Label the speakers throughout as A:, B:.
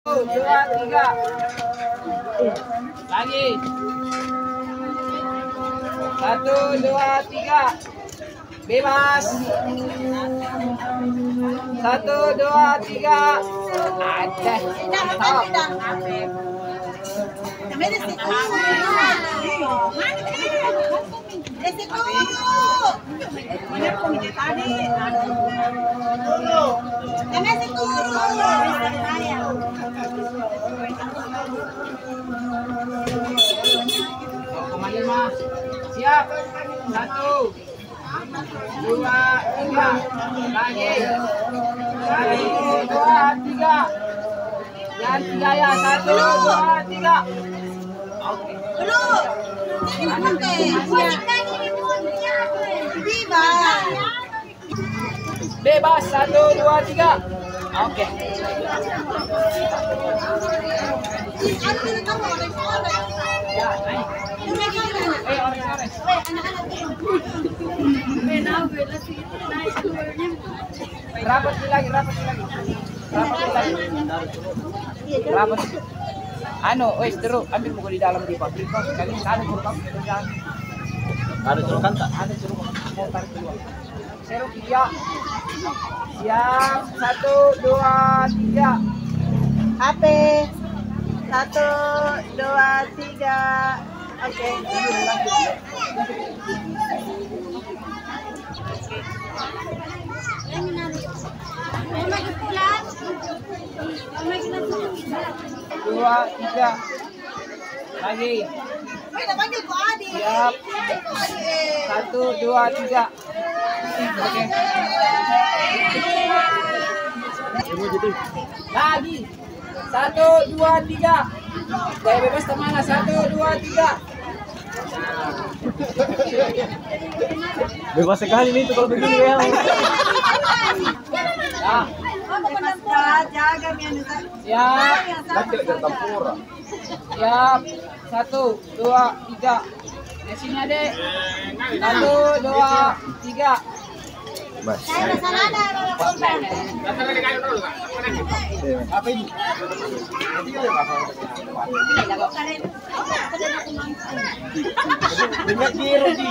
A: Dua, tiga. Lagi. Satu, dua, tiga. Bebas. Satu, dua, tiga. Ada. Siap. Satu, dua, tiga. Lagi. Satu, dua, tiga. Jangan tiga ya. Satu, dua, tiga. Oke. Bebas. Satu, dua, tiga. Oke. Ya, naik. Rapat lagi. Rapat. Ano, wes terus ambil buku di dalam di pabrik kos kali ada kurang kerjaan. Ada suruh kanta. Ada suruh mau tarik keluar. Seru dia. Siap. Satu, dua, tiga.
B: HP. Satu, dua, tiga. Oke.
A: Dua, tiga. Lagi. Siap. Satu, dua, tiga. Oke. Lagi. Satu, dua, tiga. Gaya bebas kemana? Satu, dua, tiga.
C: Bebas sekali nih itu kalau begini ya.
A: Siap. Siap. Satu, dua, tiga. Di sini adek. Satu, dua, tiga.
C: Mas.
A: Apa ini?
C: Dengan giro di.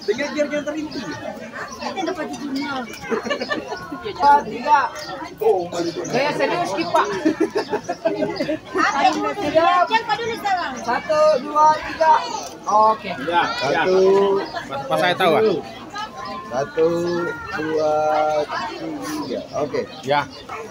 C: Dengan giro yang terinti.
A: Dua, tiga. Saya serius Pak. Satu, dua, tiga. Oke.
D: Ya,
C: Satu.
D: pas saya tahu.
C: Satu, dua, tiga. Oke.
D: Ya.